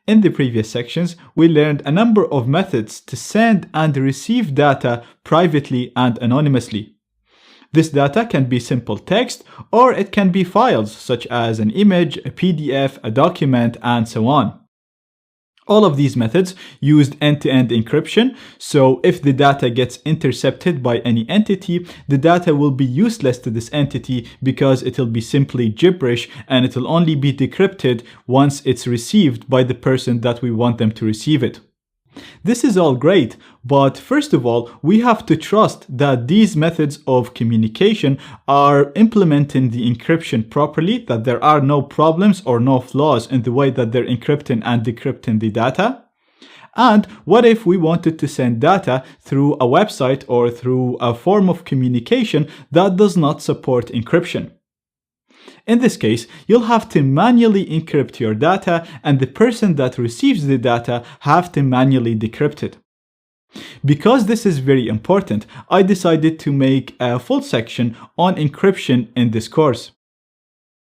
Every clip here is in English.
In the previous sections, we learned a number of methods to send and receive data privately and anonymously. This data can be simple text, or it can be files such as an image, a PDF, a document, and so on. All of these methods used end-to-end encryption, so if the data gets intercepted by any entity, the data will be useless to this entity because it'll be simply gibberish and it'll only be decrypted once it's received by the person that we want them to receive it. This is all great, but first of all, we have to trust that these methods of communication are implementing the encryption properly, that there are no problems or no flaws in the way that they're encrypting and decrypting the data. And what if we wanted to send data through a website or through a form of communication that does not support encryption? In this case, you'll have to manually encrypt your data, and the person that receives the data have to manually decrypt it. Because this is very important, I decided to make a full section on encryption in this course.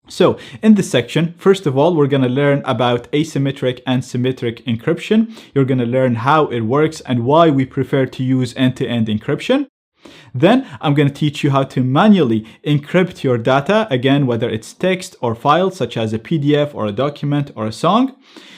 So, in this section, first of all, we're going to learn about asymmetric and symmetric encryption. You're going to learn how it works and why we prefer to use end-to-end encryption. Then I'm going to teach you how to manually encrypt your data, again, whether it's text or files such as a PDF or a document or a song.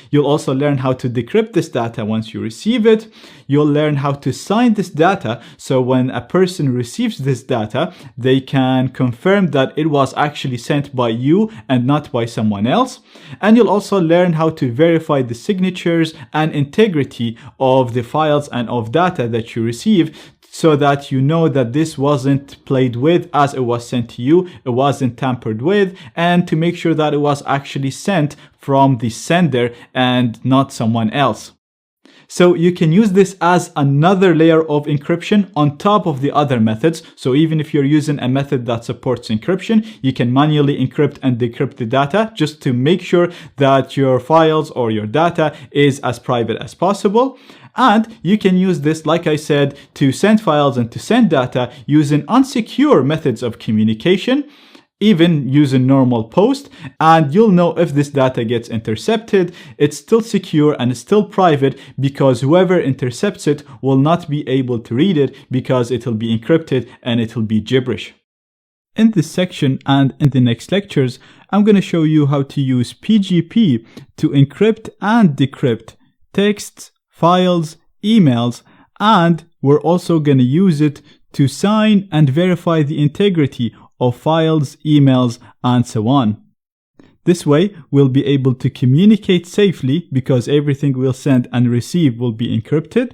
You'll also learn how to decrypt this data once you receive it. You'll learn how to sign this data, so when a person receives this data, they can confirm that it was actually sent by you and not by someone else. And you'll also learn how to verify the signatures and integrity of the files and of data that you receive, so that you know that this wasn't played with as it was sent to you, it wasn't tampered with, and to make sure that it was actually sent from the sender and not someone else. So you can use this as another layer of encryption on top of the other methods. So even if you're using a method that supports encryption, you can manually encrypt and decrypt the data just to make sure that your files or your data is as private as possible. And you can use this, like I said, to send files and to send data using unsecure methods of communication, even using normal post, and you'll know if this data gets intercepted, it's still secure and it's still private, because whoever intercepts it will not be able to read it because it'll be encrypted and it'll be gibberish. In this section and in the next lectures, I'm going to show you how to use PGP to encrypt and decrypt texts, files, emails, and we're also going to use it to sign and verify the integrity of files, emails, and so on. This way, we'll be able to communicate safely because everything we'll send and receive will be encrypted,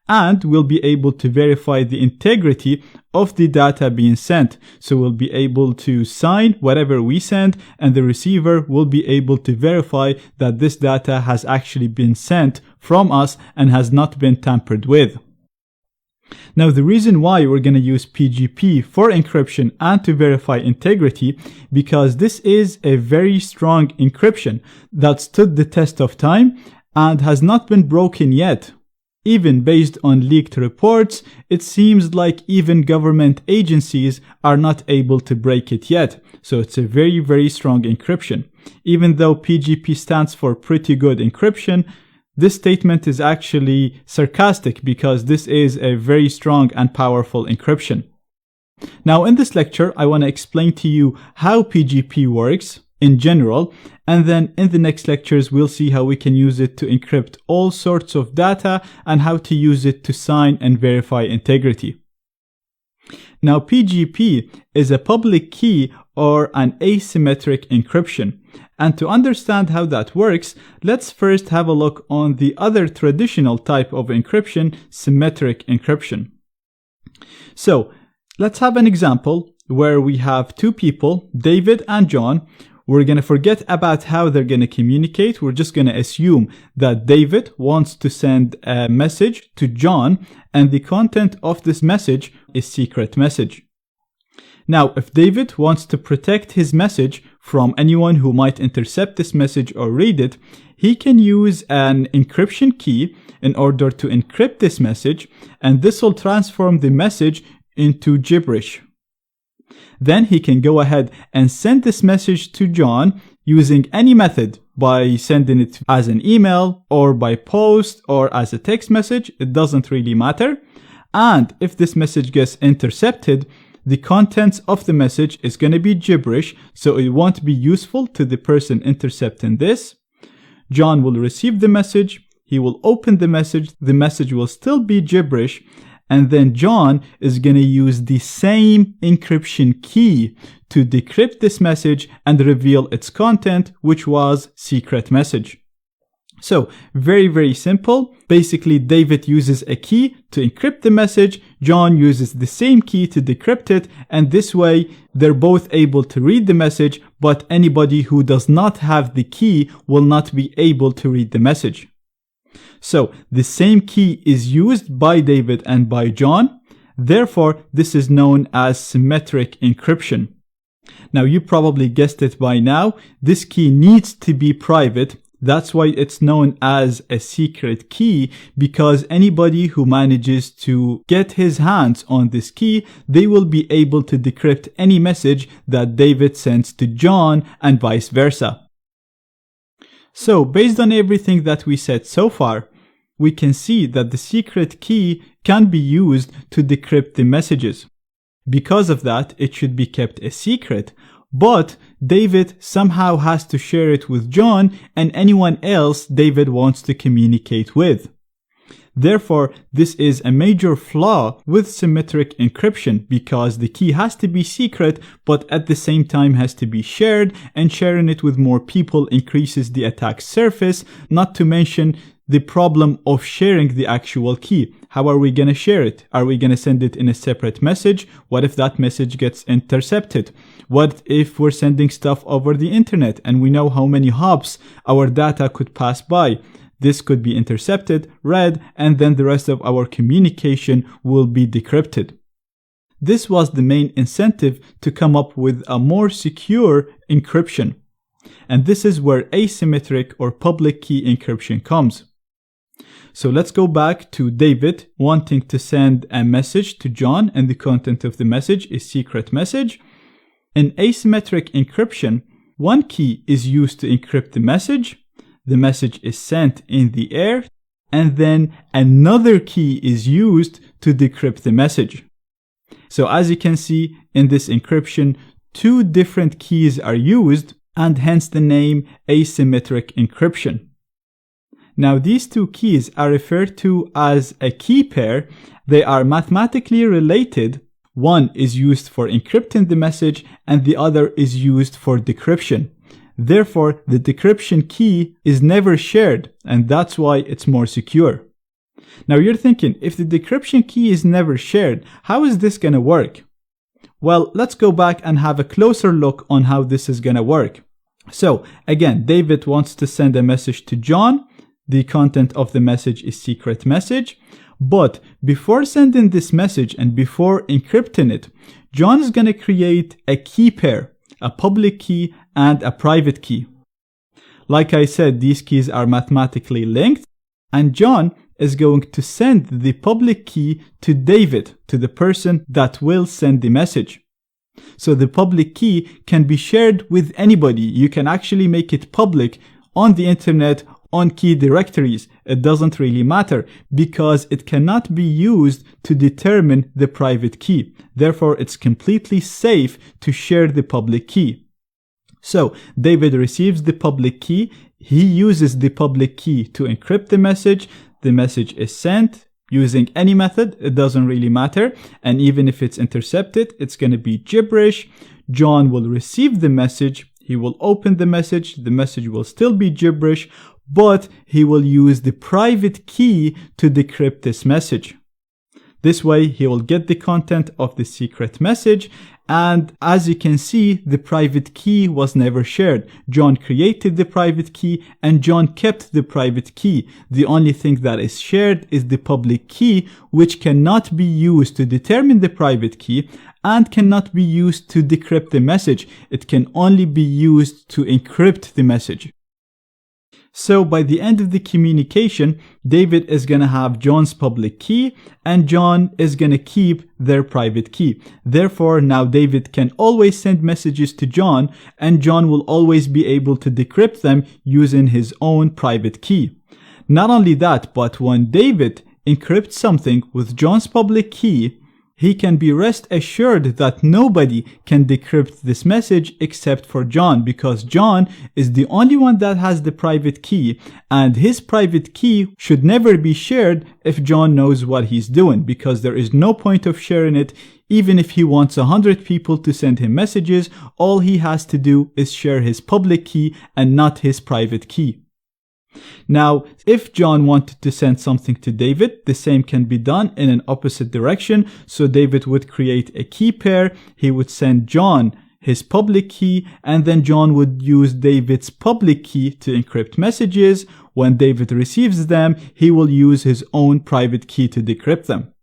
and we'll be able to verify the integrity of the data being sent. So we'll be able to sign whatever we send, and the receiver will be able to verify that this data has actually been sent from us and has not been tampered with. Now, the reason why we're going to use PGP for encryption and to verify integrity, because this is a very strong encryption that stood the test of time and has not been broken yet. Even based on leaked reports, it seems like even government agencies are not able to break it yet. So it's a very, very strong encryption. Even though PGP stands for pretty good encryption, this statement is actually sarcastic because this is a very strong and powerful encryption. Now, in this lecture, I want to explain to you how PGP works in general, and then in the next lectures, we'll see how we can use it to encrypt all sorts of data and how to use it to sign and verify integrity. Now, PGP is a public key or an asymmetric encryption. And to understand how that works, let's first have a look on the other traditional type of encryption, symmetric encryption. So, let's have an example where we have two people, David and John. We're going to forget about how they're going to communicate. We're just going to assume that David wants to send a message to John, and the content of this message is secret message. Now, if David wants to protect his message from anyone who might intercept this message or read it, he can use an encryption key in order to encrypt this message, and this will transform the message into gibberish. Then he can go ahead and send this message to John using any method by sending it as an email or by post or as a text message. It doesn't really matter. And if this message gets intercepted, the contents of the message is going to be gibberish, so it won't be useful to the person intercepting this. John will receive the message, he will open the message will still be gibberish, and then John is going to use the same encryption key to decrypt this message and reveal its content, which was secret message. So very, very simple. Basically, David uses a key to encrypt the message. John uses the same key to decrypt it. And this way, they're both able to read the message, but anybody who does not have the key will not be able to read the message. So the same key is used by David and by John. Therefore, this is known as symmetric encryption. Now, you probably guessed it by now. This key needs to be private. That's why it's known as a secret key, because anybody who manages to get his hands on this key, they will be able to decrypt any message that David sends to John and vice versa. So based on everything that we said so far, we can see that the secret key can be used to decrypt the messages. Because of that, it should be kept a secret. But David somehow has to share it with John and anyone else David wants to communicate with. Therefore, this is a major flaw with symmetric encryption, because the key has to be secret, but at the same time has to be shared, and sharing it with more people increases the attack surface, not to mention the problem of sharing the actual key. How are we going to share it? Are we going to send it in a separate message? What if that message gets intercepted? What if we're sending stuff over the internet and we know how many hops our data could pass by? This could be intercepted, read, and then the rest of our communication will be decrypted. This was the main incentive to come up with a more secure encryption. And this is where asymmetric or public key encryption comes. So let's go back to David wanting to send a message to John, and the content of the message is secret message. In asymmetric encryption, one key is used to encrypt the message is sent in the air, and then another key is used to decrypt the message. So as you can see in this encryption, two different keys are used, and hence the name asymmetric encryption. Now these two keys are referred to as a key pair. They are mathematically related. One is used for encrypting the message and the other is used for decryption. Therefore, the decryption key is never shared, and that's why it's more secure. Now you're thinking, if the decryption key is never shared, how is this going to work? Well, let's go back and have a closer look on how this is going to work. So again, David wants to send a message to John. The content of the message is secret message. But before sending this message and before encrypting it, John is going to create a key pair, a public key and a private key. Like I said, these keys are mathematically linked, and John is going to send the public key to David, to the person that will send the message. So the public key can be shared with anybody. You can actually make it public on the internet, on key directories. It doesn't really matter, because it cannot be used to determine the private key. Therefore, it's completely safe to share the public key. So David receives the public key. He uses the public key to encrypt the message. The message is sent using any method. It doesn't really matter. And even if it's intercepted, it's going to be gibberish. John will receive the message. He will open the message. The message will still be gibberish, but he will use the private key to decrypt this message. This way, he will get the content of the secret message. And as you can see, the private key was never shared. John created the private key and John kept the private key. The only thing that is shared is the public key, which cannot be used to determine the private key and cannot be used to decrypt the message. It can only be used to encrypt the message. So by the end of the communication, David is going to have John's public key and John is going to keep their private key. Therefore, now David can always send messages to John and John will always be able to decrypt them using his own private key. Not only that, but when David encrypts something with John's public key, he can be rest assured that nobody can decrypt this message except for John, because John is the only one that has the private key, and his private key should never be shared if John knows what he's doing, because there is no point of sharing it. Even if he wants 100 people to send him messages, all he has to do is share his public key and not his private key. Now, if John wanted to send something to David, the same can be done in an opposite direction. So David would create a key pair. He would send John his public key, and then John would use David's public key to encrypt messages. When David receives them, he will use his own private key to decrypt them.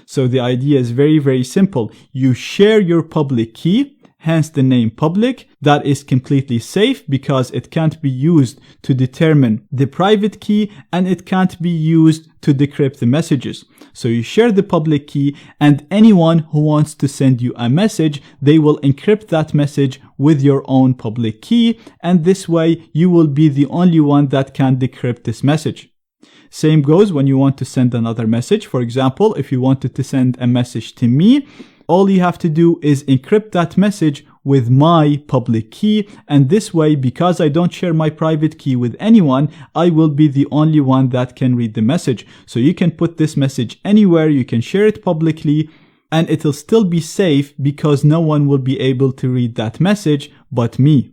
So the idea is very, very simple. You share your public key, hence the name public. That is completely safe because it can't be used to determine the private key and it can't be used to decrypt the messages. So you share the public key, and anyone who wants to send you a message, they will encrypt that message with your own public key, and this way you will be the only one that can decrypt this message. Same goes when you want to send another message. For example, if you wanted to send a message to me, all you have to do is encrypt that message with my public key, and this way, because I don't share my private key with anyone, I will be the only one that can read the message. So you can put this message anywhere, you can share it publicly, and it'll still be safe because no one will be able to read that message but me.